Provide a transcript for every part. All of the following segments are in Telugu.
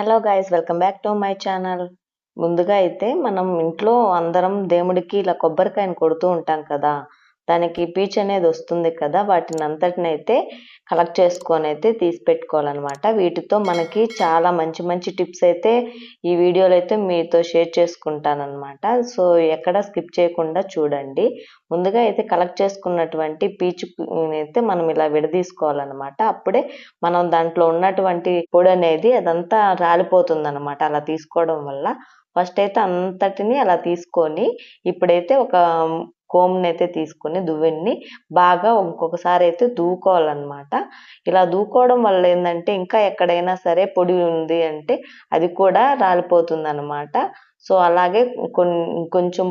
Hello guys, welcome back to my channel. ముందుగా అయితే మనం ఇంట్లో అందరం దేవుడికి ఇలా కొబ్బరికాయను కొడుతూ ఉంటాం కదా, దానికి పీచు అనేది వస్తుంది కదా, వాటిని అంతటిని అయితే కలెక్ట్ చేసుకొని అయితే తీసి పెట్టుకోవాలన్నమాట. వీటితో మనకి చాలా మంచి మంచి టిప్స్ అయితే ఈ వీడియోలో అయితే మీతో షేర్ చేసుకుంటానన్నమాట. సో ఎక్కడ స్కిప్ చేయకుండా చూడండి. ముందుగా అయితే కలెక్ట్ చేసుకున్నటువంటి పీచు అయితే మనం ఇలా విడదీసుకోవాలన్నమాట. అప్పుడే మనం దాంట్లో ఉన్నటువంటి పొడి అనేది అదంతా రాలిపోతుంది అనమాట. అలా తీసుకోవడం వల్ల ఫస్ట్ అయితే అంతటిని అలా తీసుకొని ఇప్పుడైతే ఒక కోమ్ని అయితే తీసుకొని దువ్వెన్ని బాగా ఇంకొకసారి అయితే దువ్వుకోవాలన్నమాట. ఇలా దువ్వుకోవడం వల్ల ఏంటంటే ఇంకా ఎక్కడైనా సరే పొడి ఉంది అంటే అది కూడా రాలిపోతుంది అనమాట. సో అలాగే కొంచెం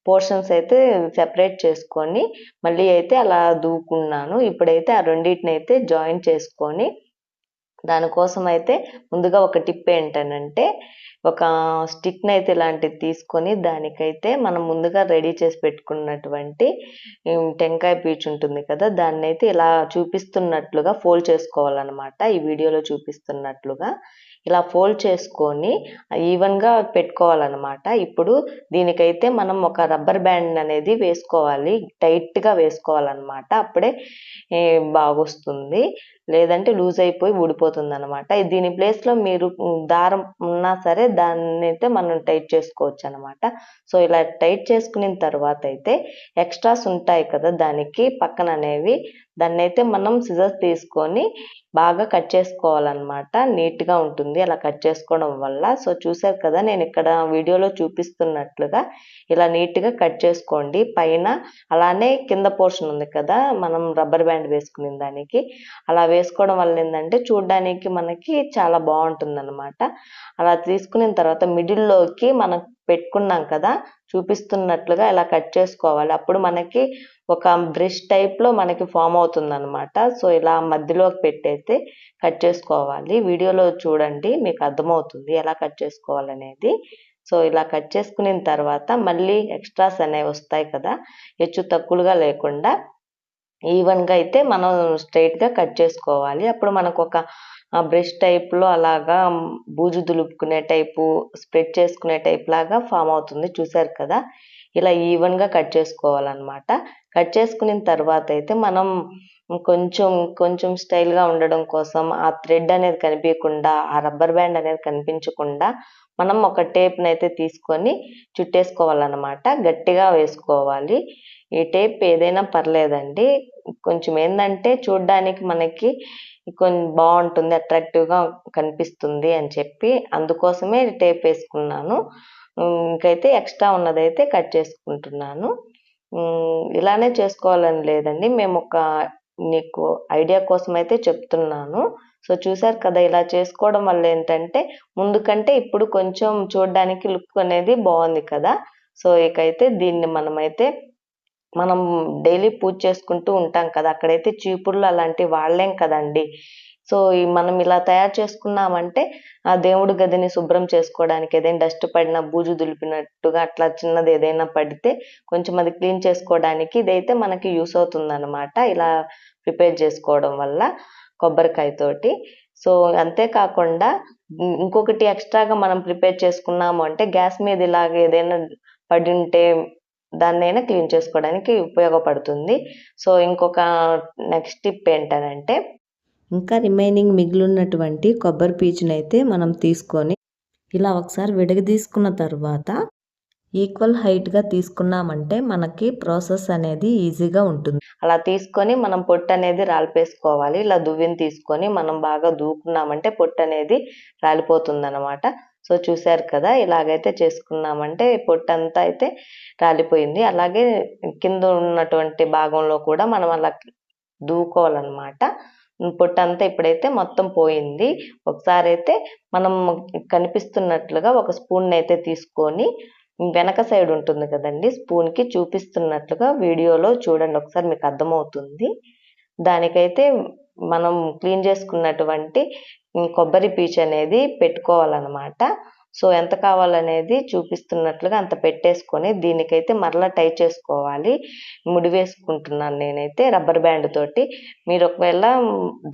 పోర్షన్స్ అయితే సెపరేట్ చేసుకొని మళ్ళీ అయితే అలా దువ్వుకున్నాను. ఇప్పుడైతే ఆ రెండింటిని అయితే జాయిన్ చేసుకొని దానికోసం అయితే ముందుగా ఒక టిప్ ఏంటనంటే ఒక స్టిక్ని అయితే ఇలాంటిది తీసుకొని దానికైతే మనం ముందుగా రెడీ చేసి పెట్టుకున్నటువంటి టెంకాయ పీచు ఉంటుంది కదా, దాన్ని అయితే ఇలా చూపిస్తున్నట్లుగా ఫోల్డ్ చేసుకోవాలన్నమాట. ఈ వీడియోలో చూపిస్తున్నట్లుగా ఇలా ఫోల్డ్ చేసుకొని ఈవెన్గా పెట్టుకోవాలన్నమాట. ఇప్పుడు దీనికైతే మనం ఒక రబ్బర్ బ్యాండ్ అనేది వేసుకోవాలి, టైట్గా వేసుకోవాలన్నమాట. అప్పుడే బాగొస్తుంది, లేదంటే లూజ్ అయిపోయి ఊడిపోతుంది అనమాట. దీని ప్లేస్లో మీరు దారం ఉన్నా సరే దాన్ని అయితే మనం టైట్ చేసుకోవచ్చు అనమాట. సో ఇలా టైట్ చేసుకున్న తర్వాత అయితే ఎక్స్ట్రాస్ ఉంటాయి కదా దానికి పక్కన అనేవి, దాన్ని అయితే మనం సిజర్స్ తీసుకొని బాగా కట్ చేసుకోవాలన్నమాట. నీట్గా ఉంటుంది అలా కట్ చేసుకోవడం వల్ల. సో చూసారు కదా, నేను ఇక్కడ వీడియోలో చూపిస్తున్నట్లుగా ఇలా నీట్గా కట్ చేసుకోండి. పైన అలానే కింద పోర్షన్ ఉంది కదా మనం రబ్బర్ బ్యాండ్ వేసుకునే దానికి, అలా వేసుకోవడం వల్ల ఏంటంటే చూడడానికి మనకి చాలా బాగుంటుంది అనమాట. అలా తీసుకున్న తర్వాత మిడిల్లోకి మనం పెట్టుకున్నాం కదా, చూపిస్తున్నట్లుగా ఇలా కట్ చేసుకోవాలి. అప్పుడు మనకి ఒక బ్రష్ టైప్లో మనకి ఫామ్ అవుతుంది అనమాట. సో ఇలా మధ్యలోకి పెట్టయితే కట్ చేసుకోవాలి. వీడియోలో చూడండి, మీకు అర్థమవుతుంది ఎలా కట్ చేసుకోవాలనేది. సో ఇలా కట్ చేసుకున్న తర్వాత మళ్ళీ ఎక్స్ట్రాస్ అనేవి వస్తాయి కదా, హెచ్చు తక్కువగా లేకుండా ఈవెన్గా అయితే మనం స్ట్రైట్గా కట్ చేసుకోవాలి. అప్పుడు మనకు ఒక బ్రష్ టైప్లో అలాగా బూజు దులుపుకునే టైపు, స్ప్రెడ్ చేసుకునే టైప్ లాగా ఫామ్ అవుతుంది. చూసారు కదా, ఇలా ఈవెన్గా కట్ చేసుకోవాలన్నమాట. కట్ చేసుకున్న తర్వాత అయితే మనం కొంచెం కొంచెం స్టైల్గా ఉండడం కోసం ఆ థ్రెడ్ అనేది కనిపించకుండా, ఆ రబ్బర్ బ్యాండ్ అనేది కనిపించకుండా మనం ఒక టేప్ని అయితే తీసుకొని చుట్టేసుకోవాలన్నమాట. గట్టిగా వేసుకోవాలి. ఈ టేప్ ఏదైనా పర్లేదండి, కొంచెం ఏంటంటే చూడ్డానికి మనకి కొంచెం బాగుంటుంది, అట్రాక్టివ్గా కనిపిస్తుంది అని చెప్పి అందుకోసమే టేప్ వేసుకున్నాను. ఇంకైతే ఎక్స్ట్రా ఉన్నదైతే కట్ చేసుకుంటున్నాను. ఇలానే చేసుకోవాలని లేదండి, మేము ఒక నీకు ఐడియా కోసం అయితే చెప్తున్నాను. సో చూసారు కదా, ఇలా చేసుకోవడం వల్ల ఏంటంటే ముందు కంటే ఇప్పుడు కొంచెం చూడడానికి లుక్ అనేది బాగుంది కదా. సో ఇకైతే దీన్ని మనం డైలీ పూజ చేసుకుంటూ ఉంటాం కదా, అక్కడైతే చీపుర్లు అలాంటివి వాడలేం కదండి. సో మనం ఇలా తయారు చేసుకున్నామంటే ఆ దేవుడి గదిని శుభ్రం చేసుకోవడానికి, ఏదైనా డస్ట్ పడినా, బూజు దులిపినట్టుగా అట్లా చిన్నది ఏదైనా పడితే కొంచెం అది క్లీన్ చేసుకోవడానికి ఇదైతే మనకి యూస్ అవుతుంది అనమాట, ఇలా ప్రిపేర్ చేసుకోవడం వల్ల కొబ్బరికాయతోటి. సో అంతేకాకుండా ఇంకొకటి ఎక్స్ట్రాగా మనం ప్రిపేర్ చేసుకున్నాము అంటే గ్యాస్ మీద ఇలాగ ఏదైనా పడి ఉంటే దాన్నైనా క్లీన్ చేసుకోవడానికి ఉపయోగపడుతుంది. సో ఇంకొక నెక్స్ట్ టిప్ ఏంటనంటే ఇంకా రిమైనింగ్ మిగిలినటువంటి కొబ్బరి పీచునైతే మనం తీసుకొని ఇలా ఒకసారి విడదీసుకున్న తర్వాత ఈక్వల్ హైట్గా తీసుకున్నామంటే మనకి ప్రాసెస్ అనేది ఈజీగా ఉంటుంది. అలా తీసుకొని మనం పొట్టు అనేది రాలిపేసుకోవాలి. ఇలా దువ్విని తీసుకొని మనం బాగా దువ్వుకున్నామంటే పొట్టు అనేది రాలిపోతుంది అనమాట. సో చూసారు కదా, ఇలాగైతే చేసుకున్నామంటే పొట్టంతా అయితే రాలిపోయింది. అలాగే కింద ఉన్నటువంటి భాగంలో కూడా మనం అలా దువ్వుకోవాలన్నమాట. పొట్టంతా ఇప్పుడైతే మొత్తం పోయింది. ఒకసారి అయితే మనం కనిపిస్తున్నట్లుగా ఒక స్పూన్ అయితే తీసుకొని వెనక సైడ్ ఉంటుంది కదండి, స్పూన్కి చూపిస్తున్నట్లుగా వీడియోలో చూడండి, ఒకసారి మీకు అర్థమవుతుంది. దానికైతే మనం క్లీన్ చేసుకున్నటువంటి కొబ్బరి పీచు అనేది పెట్టుకోవాలన్నమాట. సో ఎంత కావాలనేది చూపిస్తున్నట్లుగా అంత పెట్టేసుకొని దీనికైతే మరలా టై చేసుకోవాలి. ముడి వేసుకుంటున్నాను నేనైతే రబ్బర్ బ్యాండ్ తోటి. మీరు ఒకవేళ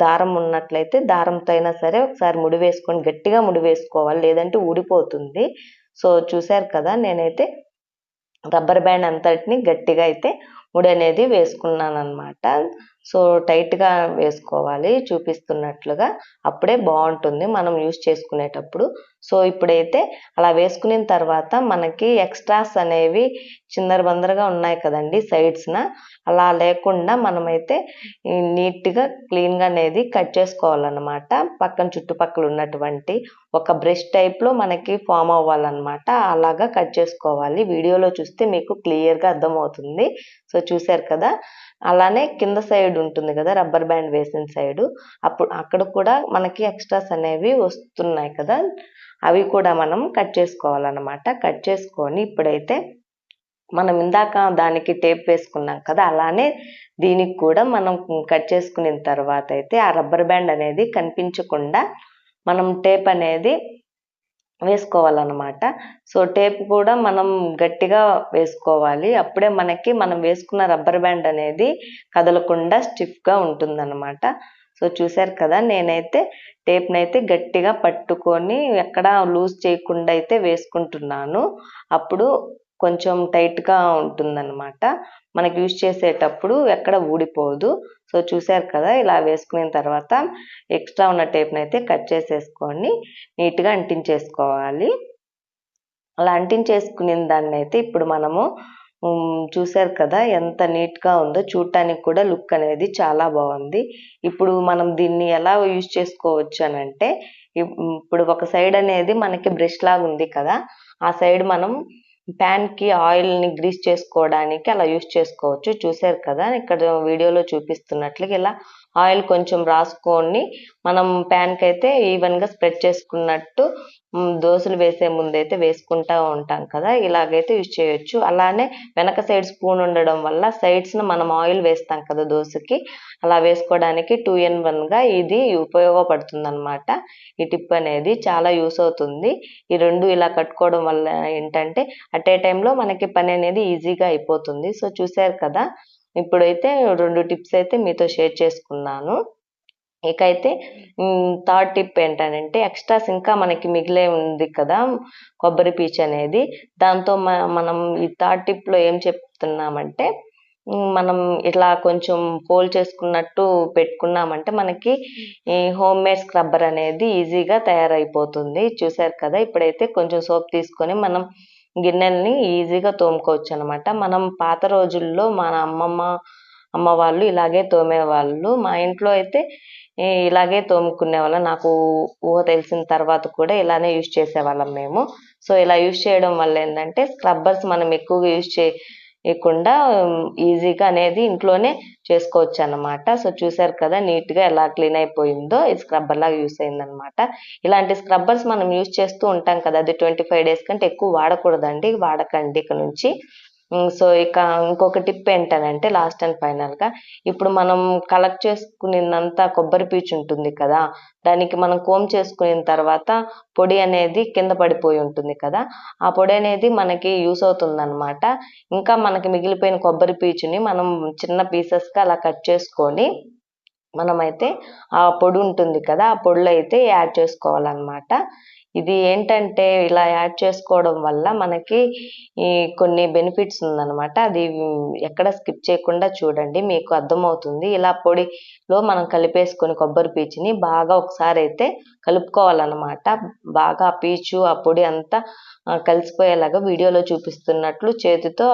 దారం ఉన్నట్లయితే దారంతో అయినా సరే ఒకసారి ముడి వేసుకొని గట్టిగా ముడి వేసుకోవాలి, లేదంటే ఊడిపోతుంది. సో చూశారు కదా, నేనైతే రబ్బర్ బ్యాండ్ అంతటిని గట్టిగా అయితే ముడి అనేది వేసుకున్నాను అనమాట. సో టైట్గా వేసుకోవాలి చూపిస్తున్నట్లుగా, అప్పుడే బాగుంటుంది మనం యూస్ చేసుకునేటప్పుడు. సో ఇప్పుడైతే అలా వేసుకున్న తర్వాత మనకి ఎక్స్ట్రాస్ అనేవి చిందరబందరగా ఉన్నాయి కదండి సైడ్స్న, అలా లేకుండా మనమైతే నీట్గా క్లీన్గా అనేది కట్ చేసుకోవాలన్నమాట. పక్కన చుట్టుపక్కల ఉన్నటువంటి ఒక బ్రష్ టైప్లో మనకి ఫామ్ అవ్వాలన్నమాట. అలాగా కట్ చేసుకోవాలి. వీడియోలో చూస్తే మీకు క్లియర్గా అర్థమవుతుంది. సో చూశారు కదా, అలానే కింద సైడ్ ఉంటుంది కదా రబ్బర్ బ్యాండ్ వేసిన సైడు, అక్కడ కూడా మనకి ఎక్స్ట్రాస్ అనేవి వస్తున్నాయి కదా, అవి కూడా మనం కట్ చేసుకోవాలన్నమాట. కట్ చేసుకొని ఇప్పుడైతే మనం ఇందాక దానికి టేప్ వేసుకున్నాం కదా, అలానే దీనికి కూడా మనం కట్ చేసుకున్న తర్వాత అయితే ఆ రబ్బర్ బ్యాండ్ అనేది కనిపించకుండా మనం టేప్ అనేది వేసుకోవాలన్నమాట. సో టేప్ కూడా మనం గట్టిగా వేసుకోవాలి, అప్పుడే మనకి మనం వేసుకున్న రబ్బర్ బ్యాండ్ అనేది కదలకుండా స్టిఫ్గా ఉంటుందన్నమాట. సో చూశారు కదా, నేనైతే టేప్నైతే గట్టిగా పట్టుకొని ఎక్కడా లూజ్ చేయకుండా అయితే వేసుకుంటున్నాను. అప్పుడు కొంచెం టైట్గా ఉంటుందన్నమాట, మనకి యూజ్ చేసేటప్పుడు ఎక్కడ ఊడిపోదు. సో చూశారు కదా, ఇలా వేసుకున్న తర్వాత ఎక్స్ట్రా ఉన్న టేప్ని అయితే కట్ చేసేసుకొని నీట్గా అంటించేసుకోవాలి. అలా అంటించేసుకున్న దాన్ని అయితే ఇప్పుడు మనము చూశారు కదా ఎంత నీట్గా ఉందో, చూడటానికి కూడా లుక్ అనేది చాలా బాగుంది. ఇప్పుడు మనం దీన్ని ఎలా యూజ్ చేసుకోవచ్చు అని అంటే, ఇప్పుడు ఒక సైడ్ అనేది మనకి బ్రష్ లాగా ఉంది కదా, ఆ సైడ్ మనం ప్యాన్కి ఆయిల్ని గ్రీస్ చేసుకోవడానికి అలా యూజ్ చేసుకోవచ్చు. చూశారు కదా, ఇక్కడ వీడియోలో చూపిస్తున్నట్లుగా ఇలా ఆయిల్ కొంచెం రాసుకొని మనం ప్యాన్కి అయితే ఈవెన్గా స్ప్రెడ్ చేసుకున్నట్టు దోశలు వేసే ముందైతే వేసుకుంటూ ఉంటాం కదా, ఇలాగైతే యూజ్ చేయొచ్చు. అలానే వెనక సైడ్ స్పూన్ ఉండడం వల్ల సైడ్స్ను మనం ఆయిల్ వేస్తాం కదా దోశకి, అలా వేసుకోవడానికి 2-in-1గా ఇది ఉపయోగపడుతుంది అనమాట. ఈ టిప్ అనేది చాలా యూస్ అవుతుంది. ఈ రెండు ఇలా కట్టుకోవడం వల్ల ఏంటంటే అట్ ఏ టైంలో మనకి పని అనేది ఈజీగా అయిపోతుంది. సో చూశారు కదా, ఇప్పుడైతే 2 టిప్స్ అయితే మీతో షేర్ చేసుకున్నాను. ఇకైతే థర్డ్ టిప్ ఏంటంటే, ఎక్స్ట్రాస్ ఇంకా మనకి మిగిలే ఉంది కదా కొబ్బరి పీచు అనేది, దాంతో మనం ఈ థర్డ్ టిప్లో ఏం చెప్తున్నామంటే, మనం ఇట్లా కొంచెం ఫోల్డ్ చేసుకున్నట్టు పెట్టుకున్నామంటే మనకి ఈ హోమ్ మేడ్ స్క్రబ్బర్ అనేది ఈజీగా తయారైపోతుంది. చూశారు కదా, ఇప్పుడైతే కొంచెం సోప్ తీసుకొని మనం గిన్నెల్ని ఈజీగా తోముకోవచ్చు అనమాట. మనం పాత రోజుల్లో మన అమ్మ వాళ్ళు ఇలాగే తోమేవాళ్ళు. మా ఇంట్లో అయితే ఇలాగే తోముకునేవాళ్ళం. నాకు ఊహ తెలిసిన తర్వాత కూడా ఇలానే యూజ్ చేసేవాళ్ళం మేము. సో ఇలా యూజ్ చేయడం వల్ల ఏంటంటే స్క్రబ్బర్స్ మనం ఎక్కువగా యూజ్ చేయకుండా ఈజీగా అనేది ఇంట్లోనే చేసుకోవచ్చు అన్నమాట. సో చూశారు కదా, నీట్గా ఎలా క్లీన్ అయిపోయిందో, ఇది స్క్రబ్బర్ లాగా యూస్ అయిందనమాట. ఇలాంటి స్క్రబ్బర్స్ మనం యూజ్ చేస్తూ ఉంటాం కదా, అది 25 days కంటే ఎక్కువ వాడకూడదండి, వాడకండి ఇక నుంచి. సో ఇక ఇంకొక టిప్ ఏంటనంటే, లాస్ట్ అండ్ ఫైనల్గా, ఇప్పుడు మనం కలెక్ట్ చేసుకునేంత కొబ్బరి పీచు ఉంటుంది కదా, దానికి మనం కోమ్ చేసుకున్న తర్వాత పొడి అనేది కింద పడిపోయి ఉంటుంది కదా, ఆ పొడి అనేది మనకి యూస్ అవుతుందన్నమాట. ఇంకా మనకి మిగిలిపోయిన కొబ్బరి పీచుని మనం చిన్న పీసెస్గా అలా కట్ చేసుకొని మనమైతే ఆ పొడి ఉంటుంది కదా, ఆ పొడిలో అయితే యాడ్ చేసుకోవాలన్నమాట. ఇది ఏంటంటే ఇలా యాడ్ చేసుకోవడం వల్ల మనకి కొన్ని బెనిఫిట్స్ ఉందన్నమాట. అది ఎక్కడ స్కిప్ చేయకుండా చూడండి, మీకు అర్థమవుతుంది. ఇలా పొడిలో మనం కలిపేసుకొని కొబ్బరి పీచుని బాగా ఒకసారి అయితే కలుపుకోవాలన్నమాట. బాగా ఆ పీచు ఆ పొడి అంతా కలిసిపోయేలాగా వీడియోలో చూపిస్తున్నట్లు చేతితో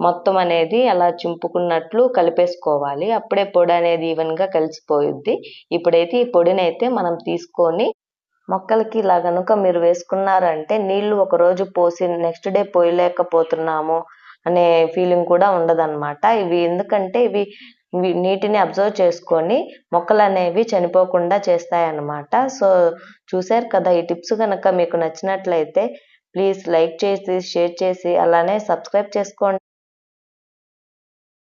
మొత్తం అనేది అలా చింపుకున్నట్లు కలిపేసుకోవాలి. అప్పుడే పొడి అనేది ఈవెన్గా కలిసిపోయిద్ది. ఇప్పుడైతే ఈ పొడిని అయితే మనం తీసుకొని మొక్కలకి ఇలా గనుక మీరు వేసుకున్నారంటే, నీళ్లు ఒక రోజు పోసి నెక్స్ట్ డే పోయలేకపోతున్నాము అనే ఫీలింగ్ కూడా ఉండదన్నమాట. ఇవి ఎందుకంటే ఇవి నీటిని అబ్జర్వ్ చేసుకొని మొక్కలు అనేవి చనిపోకుండా చేస్తాయన్నమాట. సో చూశారు కదా, ఈ టిప్స్ కనుక మీకు నచ్చినట్లయితే ప్లీజ్ లైక్ చేసి, షేర్ చేసి, అలానే సబ్స్క్రైబ్ చేసుకోండి.